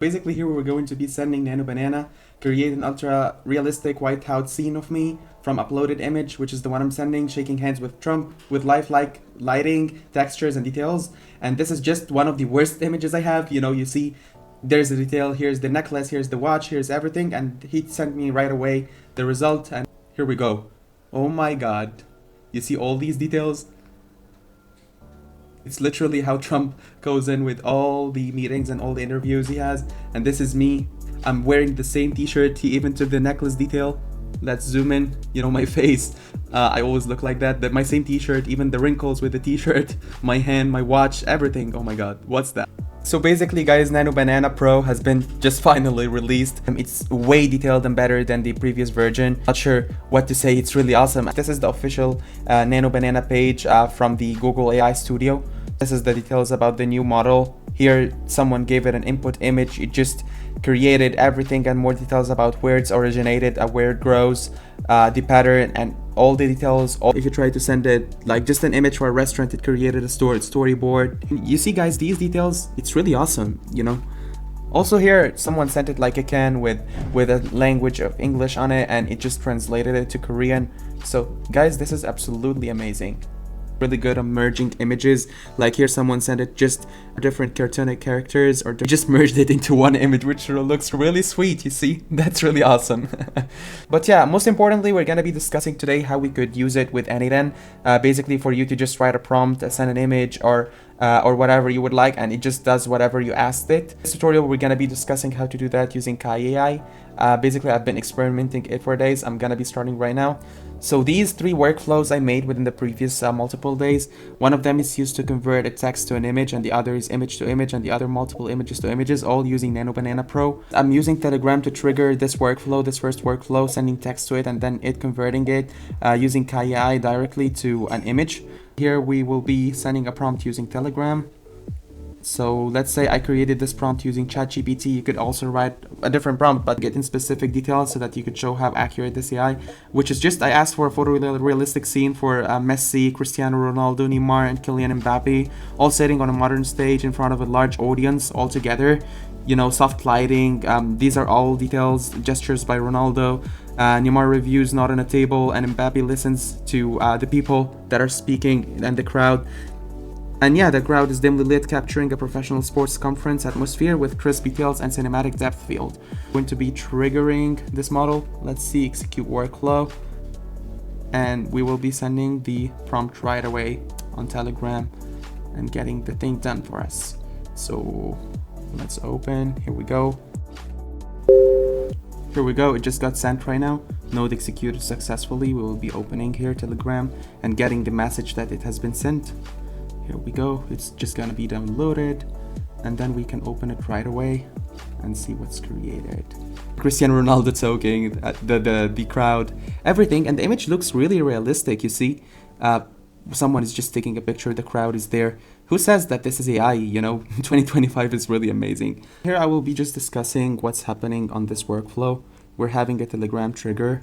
Basically, here we're going to be sending Nano Banana, create an ultra realistic whiteout scene of me from uploaded image, which is the one I'm sending, shaking hands with Trump, with lifelike lighting, textures, and details. And this is just one of the worst images I have. You see, there's the detail, here's the necklace, here's the watch, here's everything. And he sent me right away the result. And here we go. Oh my god. You see all these details? It's literally how Trump goes in with all the meetings and all the interviews he has. And this is me. I'm wearing the same t-shirt. He even took the necklace detail. Let's zoom in. My face. I always look like that. My same t-shirt, even the wrinkles with the t-shirt, my hand, my watch, everything. Oh my god, what's that? So basically, guys, NanoBanana Pro has been just finally released. It's way detailed and better than the previous version. Not sure what to say, it's really awesome. This is the official NanoBanana page from the Google AI Studio. This is the details about the new model. Here, someone gave it an input image. It just created everything and more details about where it's originated, where it grows, the pattern, and all the details. If you try to send it like just an image for a restaurant, it created a storyboard. You see, guys, these details, it's really awesome, Also here, someone sent it like a can with a language of English on it, and it just translated it to Korean. So guys, this is absolutely amazing. Really good on merging images. Like here, someone sent it just different cartoonic characters, or just merged it into one image, which looks really sweet. You see, that's really awesome. But yeah, most importantly, we're gonna be discussing today how we could use it with n8n. Basically, for you to just write a prompt, send an image, or whatever you would like, and it just does whatever you asked it. In this tutorial, we're gonna be discussing how to do that using Kai AI. Basically, I've been experimenting it for days. I'm gonna be starting right now. So these 3 workflows I made within the previous multiple days. One of them is used to convert a text to an image, and the other is image to image, and the other multiple images to images, all using NanoBanana Pro. I'm using Telegram to trigger this workflow, this first workflow, sending text to it and then it converting it using Kai AI directly to an image. Here we will be sending a prompt using Telegram. So let's say I created this prompt using ChatGPT. You could also write a different prompt, but get in specific details so that you could show how accurate this AI, which is just, I asked for a photorealistic scene for Messi, Cristiano Ronaldo, Neymar, and Kylian Mbappe, all sitting on a modern stage in front of a large audience all together. Soft lighting. These are all details, gestures by Ronaldo. Neymar reviews not on a table, and Mbappe listens to the people that are speaking and the crowd. And yeah, the crowd is dimly lit, capturing a professional sports conference atmosphere with crisp details and cinematic depth field. I'm going to be triggering this model. Let's see, execute workflow. And we will be sending the prompt right away on Telegram and getting the thing done for us. So let's open, here we go. Here we go, it just got sent right now. Node executed successfully. We will be opening here Telegram and getting the message that it has been sent. Here we go, it's just gonna be downloaded, and then we can open it right away and see what's created. Cristiano Ronaldo talking, the crowd, everything, and the image looks really realistic. You see, someone is just taking a picture, the crowd is there. Who says that this is AI? 2025 is really amazing. Here I will be just discussing what's happening on this workflow. We're having a Telegram trigger.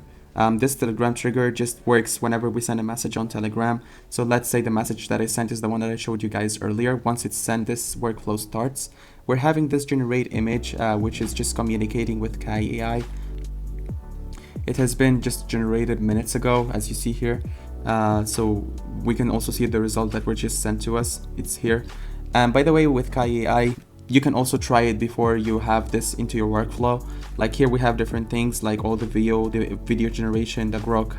This Telegram trigger just works whenever we send a message on Telegram. So let's say the message that I sent is the one that I showed you guys earlier. Once it's sent, this workflow starts. We're having this generate image, which is just communicating with Kai AI. It has been just generated minutes ago, as you see here. So we can also see the result that were just sent to us. It's here. And by the way, with Kai AI, you can also try it before you have this into your workflow. Like here we have different things like all the video generation, the Grok,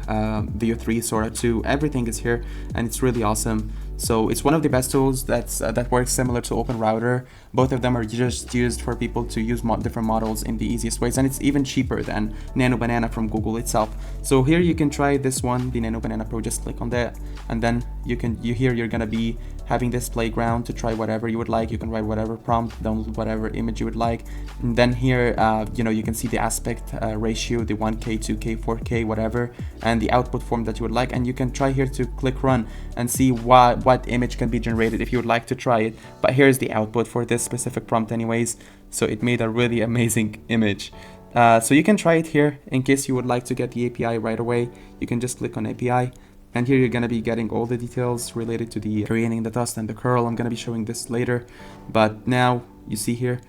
Veo 3, Sora 2, everything is here, and it's really awesome. So it's one of the best tools that works similar to OpenRouter. Both of them are just used for people to use different models in the easiest ways, and it's even cheaper than NanoBanana from Google itself. So here you can try this one, the NanoBanana Pro. Just click on that, and then you're gonna be having this playground to try whatever you would like. You can write whatever prompt, download whatever image you would like, and then here you can see the aspect ratio, the 1K, 2K, 4K, whatever, and the output form that you would like. And you can try here to click run and see what image can be generated if you would like to try it. But here's the output for this specific prompt anyways. So it made a really amazing image. So you can try it here. In case you would like to get the API right away, you can just click on API. And here you're going to be getting all the details related to the creating the dust and the curl. I'm going to be showing this later. But now you see here,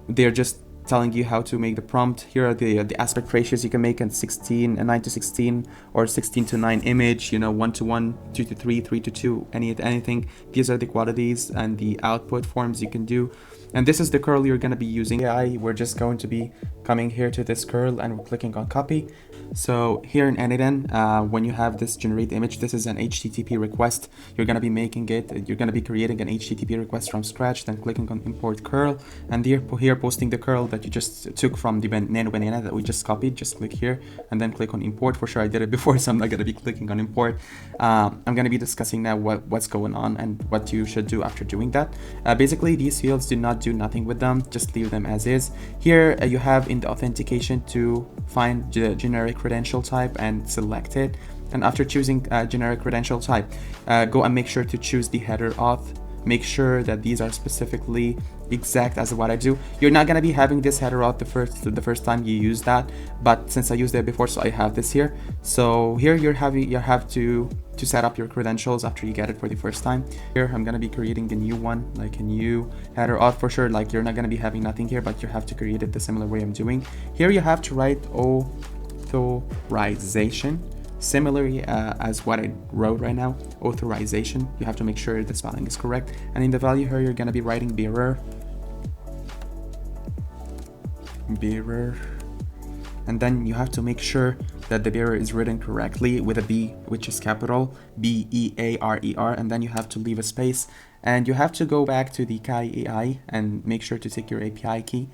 they're just telling you how to make the prompt. Here are the aspect ratios you can make in 16 and 9 to 16 or 16 to 9 image, 1 to 1, 2 to 3, 3 to 2, anything. These are the qualities and the output forms you can do. And this is the curl you're going to be using. We're just going to be coming here to this curl and we're clicking on copy. So here in n8n, when you have this generate image, this is an HTTP request. You're going to be making it, you're going to be creating an HTTP request from scratch, then clicking on import curl, and here posting the curl that you just took from the Nano Banana that we just copied. Just click here and then click on import. For sure I did it before, so I'm not going to be clicking on import. I'm going to be discussing now what's going on and what you should do after doing that. Basically, these fields do not do nothing with them, just leave them as is. Here you have in the authentication to find the generic credential type and select it, and after choosing generic credential type, go and make sure to choose the header auth. Make sure that these are specifically exact as what I do. You're not gonna be having this header auth the first time you use that, but since I used it before, so I have this here. So here you have to set up your credentials after you get it for the first time. Here I'm gonna be creating a new one, like a new header auth for sure. Like you're not gonna be having nothing here, but you have to create it the similar way I'm doing. Here you have to write authorization, similarly as what I wrote right now, authorization. You have to make sure the spelling is correct, and in the value here you're gonna be writing bearer, and then you have to make sure that the bearer is written correctly with a B, which is capital B-E-A-R-E-R, and then you have to leave a space, and you have to go back to the KAI and make sure to take your API key.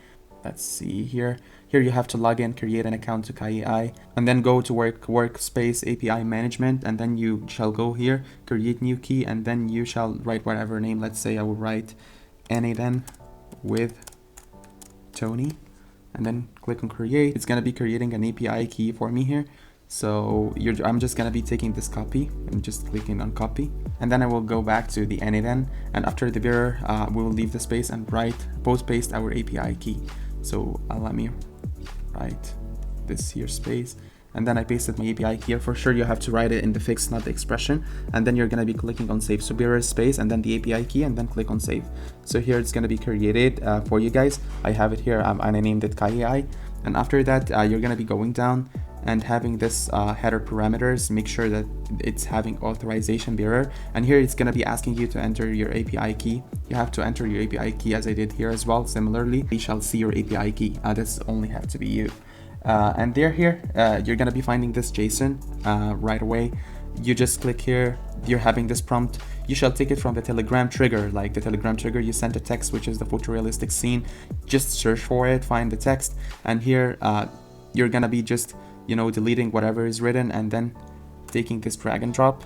Let's see here. Here you have to log in, create an account to KAI, and then go to workspace API management, and then you shall go here, create new key, and then you shall write whatever name. Let's say I will write n8n with Tony, and then click on create. It's gonna be creating an API key for me here. So I'm just gonna be taking this copy and just clicking on copy, and then I will go back to the n8n, and after the bearer we will leave the space and post paste our API key. So let me write this here space, and then I pasted my API here. For sure you have to write it in the fixed, not the expression, and then you're gonna be clicking on save. So bearer space and then the API key, and then click on save. So here it's gonna be created for you guys. I have it here, and I named it KAI, and after that you're gonna be going down and having this header parameters. Make sure that it's having authorization bearer, and here it's gonna be asking you to enter your API key. You have to enter your API key as I did here as well. Similarly, we shall see your API key. This only have to be you. And here you're gonna be finding this JSON right away. You just click here. You're having this prompt. You shall take it from the Telegram trigger, like the Telegram trigger. You send a text, which is the photorealistic scene. Just search for it, find the text, and here you're gonna be just deleting whatever is written, and then taking this drag and drop.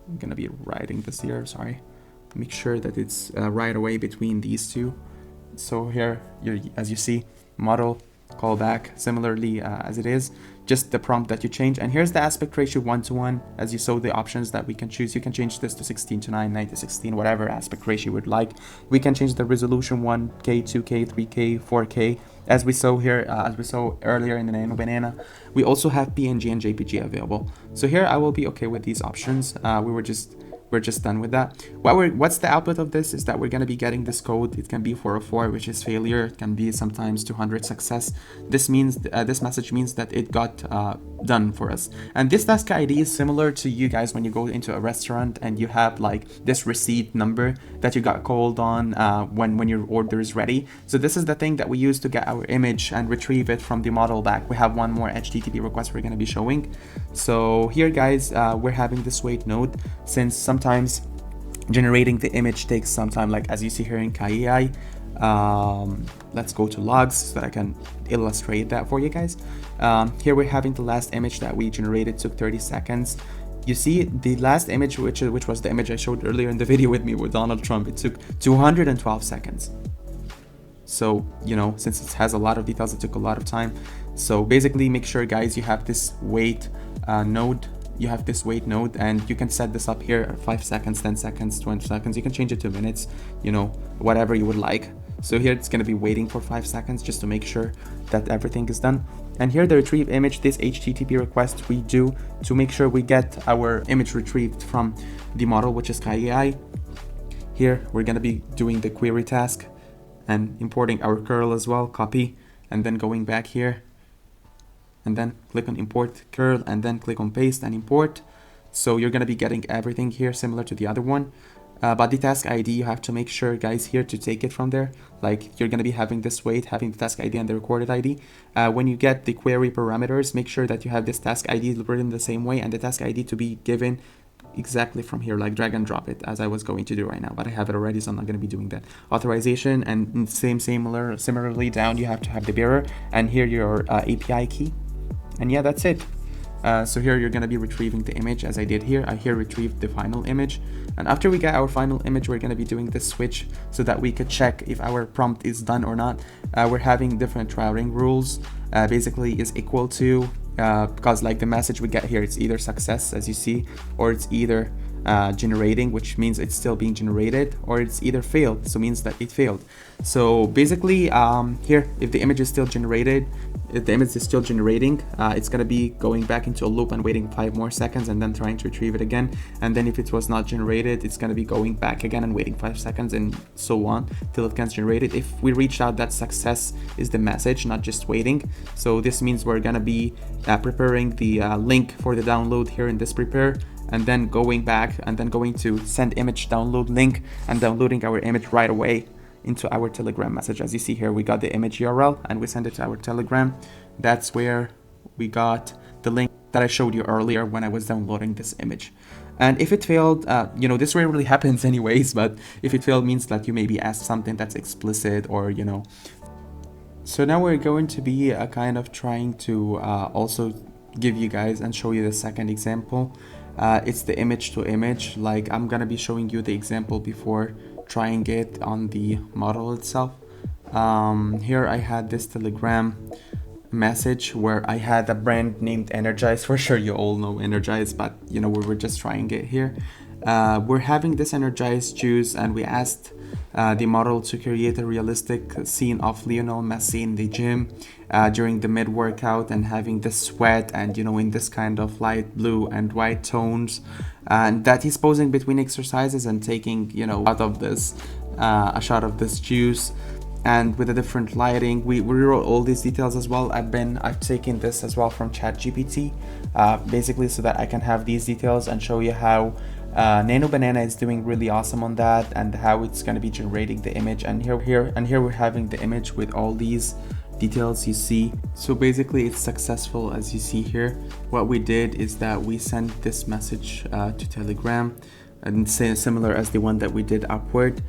I'm gonna be writing this here, sorry. Make sure that it's right away between these two. So here, as you see, model, callback, similarly as it is, just the prompt that you change. And here's the aspect ratio 1 to 1. As you saw, the options that we can choose, you can change this to 16 to 9, 9 to 16, whatever aspect ratio you would like. We can change the resolution 1K, 2K, 3K, 4K. As we saw here, as we saw earlier in the Nano Banana, we also have PNG and JPG available. So here I will be okay with these options. We're just done with that. What's the output of this is that we're gonna be getting this code. It can be 404, which is failure. It can be sometimes 200 success. This means this message means that it got done for us. And this task ID is similar to you guys when you go into a restaurant and you have like this receipt number that you got called on when your order is ready. So this is the thing that we use to get our image and retrieve it from the model back. We have one more HTTP request we're gonna be showing. So here, guys, we're having this wait node, since sometimes generating the image takes some time, like as you see here in KAI. Let's go to logs so that I can illustrate that for you guys. Here we're having the last image that we generated took 30 seconds. You see the last image, which was the image I showed earlier in the video with me with Donald Trump, it took 212 seconds. So, since it has a lot of details, it took a lot of time. So basically, make sure, guys, you have this wait node. You have this wait node, and you can set this up here 5 seconds, 10 seconds, 20 seconds. You can change it to minutes, whatever you would like. So here it's going to be waiting for 5 seconds just to make sure that everything is done. And here the retrieve image, this HTTP request we do to make sure we get our image retrieved from the model, which is KAI. Here we're going to be doing the query task. and importing our curl as well, copy, and then going back here and then click on import curl and then click on paste and import. So you're gonna be getting everything here similar to the other one. But the task ID, you have to make sure, guys, here to take it from there. Like, you're gonna be having this weight, having the task ID and the recorded ID. When you get the query parameters, make sure that you have this task ID written the same way and the task ID to be given exactly from here, like drag and drop it as I was going to do right now, but I have it already, so I'm not going to be doing that. Authorization, and similarly down you have to have the bearer, and here your API key, and yeah, that's it. So here you're going to be retrieving the image as I did here. I here retrieved the final image, and after we get our final image, we're going to be doing this switch so that we could check if our prompt is done or not. We're having different routing rules. Basically is equal to, because like the message we get here, it's either success as you see, or it's either generating, which means it's still being generated, or it's either failed, so means that it failed. So basically here, if the image is still generated, if the image is still generating, it's going to be going back into a loop and waiting 5 more seconds and then trying to retrieve it again. And then if it was not generated, it's going to be going back again and waiting 5 seconds and so on till it gets generated. If we reached out, that success is the message, not just waiting. So this means we're going to be preparing the link for the download here in this prepare, and then going back and then going to send image download link and downloading our image right away into our Telegram message. As you see here, we got the image URL and we send it to our Telegram. That's where we got the link that I showed you earlier when I was downloading this image. And if it failed, you know, this rarely happens anyways, but if it failed means that you maybe asked something that's explicit, or you know. So now we're going to be kind of trying to also give you guys and show you the second example. It's the image to image. Like, I'm gonna be showing you the example before trying it on the model itself. Here I had this Telegram message where I had a brand named Energize. For sure you all know Energize, but you know, we were just trying it here. We're having this Energize juice, and we asked the model to create a realistic scene of Lionel Messi in the gym during the mid-workout and having the sweat and, you know, in this kind of light blue and white tones, and that he's posing between exercises and taking, you know, out of this a shot of this juice, and with a different lighting. We wrote all these details as well. I've taken this as well from ChatGPT, basically so that I can have these details and show you how Nano Banana is doing really awesome on that, and how it's going to be generating the image. And here we're having the image with all these details you see. So basically it's successful, as you see here. What we did is that we sent this message to Telegram, and similar as the one that we did upward,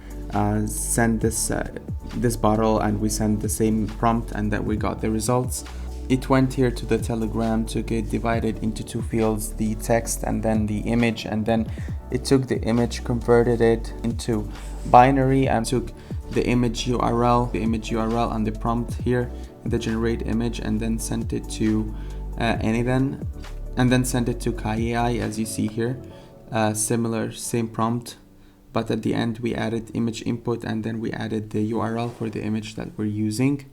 send this bottle, and we sent the same prompt, and that we got the results. It went here to the Telegram, took it, divided into 2 fields, the text and then the image, and then it took the image, converted it into binary, and took the image URL and the prompt here in the generate image, and then sent it to n8n, and then sent it to KAI, as you see here. Same prompt, but at the end we added image input, and then we added the URL for the image that we're using,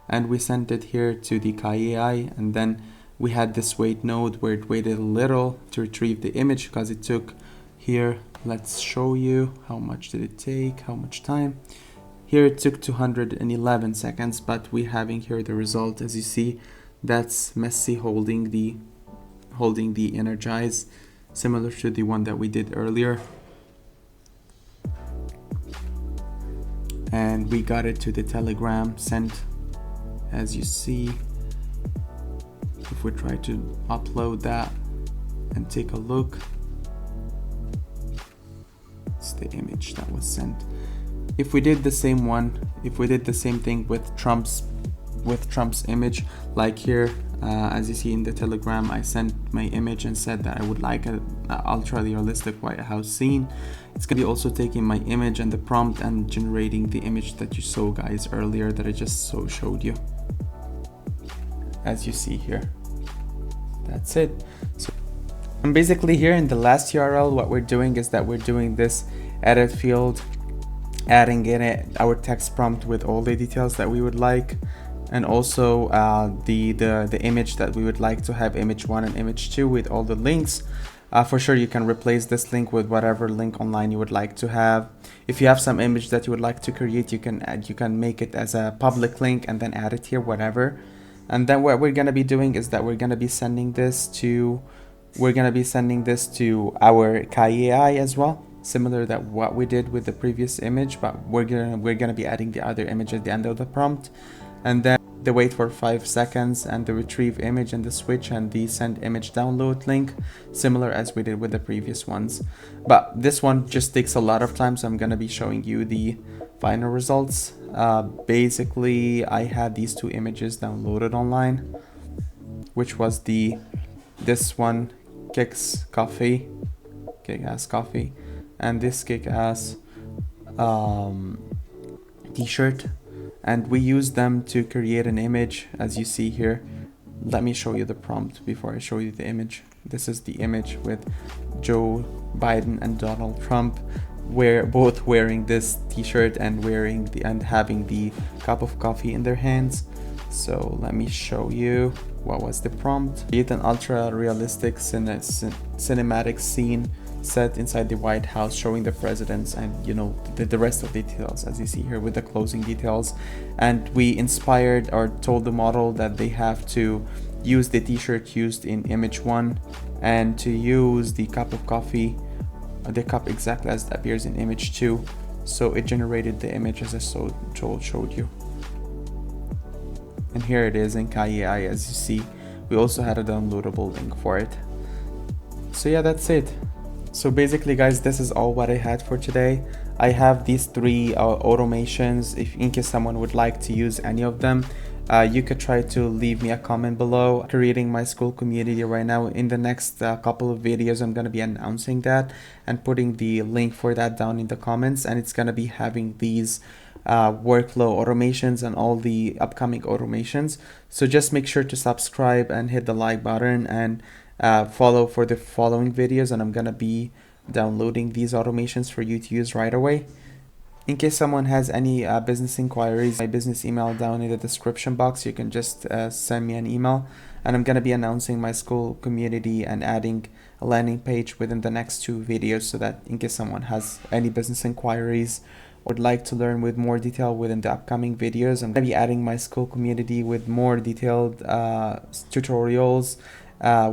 and we sent it here to the KAI. And then we had this wait node where it waited a little to retrieve the image, because it took here, let's show you how much did it take, how much time. Here it took 211 seconds, but we're having here the result. As you see, that's Messi holding the Energize, similar to the one that we did earlier. And we got it to the Telegram, sent, as you see. If we try to upload that and take a look, it's the image that was sent. If we did the same one, if we did the same thing with Trump's image, like here, as you see in the Telegram, I sent my image and said that I would like an ultra realistic White House scene. It's gonna be also taking my image and the prompt and generating the image that you saw, guys, earlier, that I just showed you, as you see here. That's it. So, and basically here in the last URL, what we're doing is that we're doing this edit field, adding in it our text prompt with all the details that we would like, and also the image that we would like to have, image 1 and image 2, with all the links. For sure, you can replace this link with whatever link online you would like to have. If you have some image that you would like to create, you can make it as a public link and then add it here, whatever. And then what we're gonna be doing is that we're gonna be sending this to our KAI as well, similar that what we did with the previous image, but we're gonna be adding the other image at the end of the prompt, and then the wait for 5 seconds and the retrieve image and the switch and the send image download link, similar as we did with the previous ones. But this one just takes a lot of time, so I'm gonna be showing you the final results. Basically, I had these two images downloaded online, which was this one, kick-ass coffee, and this kick-ass t-shirt, and we use them to create an image, as you see here. Let me show you the prompt before I show you the image. This is the image with Joe Biden and Donald Trump, both wearing this t-shirt and having the cup of coffee in their hands. So let me show you what was the prompt. Create an ultra realistic cinematic scene set inside the White House, showing the presidents and the rest of the details, as you see here with the closing details. And we inspired or told the model that they have to use the t-shirt used in image 1 and to use the cup of coffee, the cup exactly as it appears in image 2. So it generated the image as I showed you. And here it is in KAI, as you see. We also had a downloadable link for it. So yeah, that's it. So basically, guys, this is all what I had for today. I have these 3 automations. In case someone would like to use any of them, you could try to leave me a comment below. Creating my school community right now. In the next couple of videos, I'm going to be announcing that and putting the link for that down in the comments, and it's going to be having these workflow automations and all the upcoming automations. So just make sure to subscribe and hit the like button and follow for the following videos, and I'm gonna be downloading these automations for you to use right away. In case someone has any business inquiries, my business email down in the description box. You can just send me an email, and I'm gonna be announcing my school community and adding a landing page within the next 2 videos, so that in case someone has any business inquiries or would like to learn with more detail within the upcoming videos, I'm gonna be adding my school community with more detailed tutorials,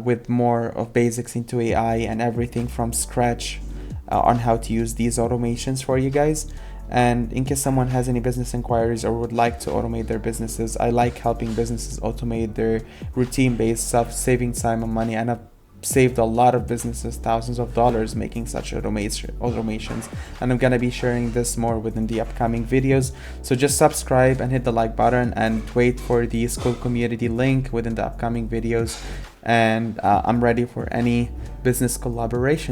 with more of basics into AI and everything from scratch on how to use these automations for you guys. And in case someone has any business inquiries or would like to automate their businesses, I like helping businesses automate their routine-based stuff, saving time and money, and I've saved a lot of businesses thousands of dollars making such automations, and I'm gonna be sharing this more within the upcoming videos. So just subscribe and hit the like button and wait for the school community link within the upcoming videos, and I'm ready for any business collaboration.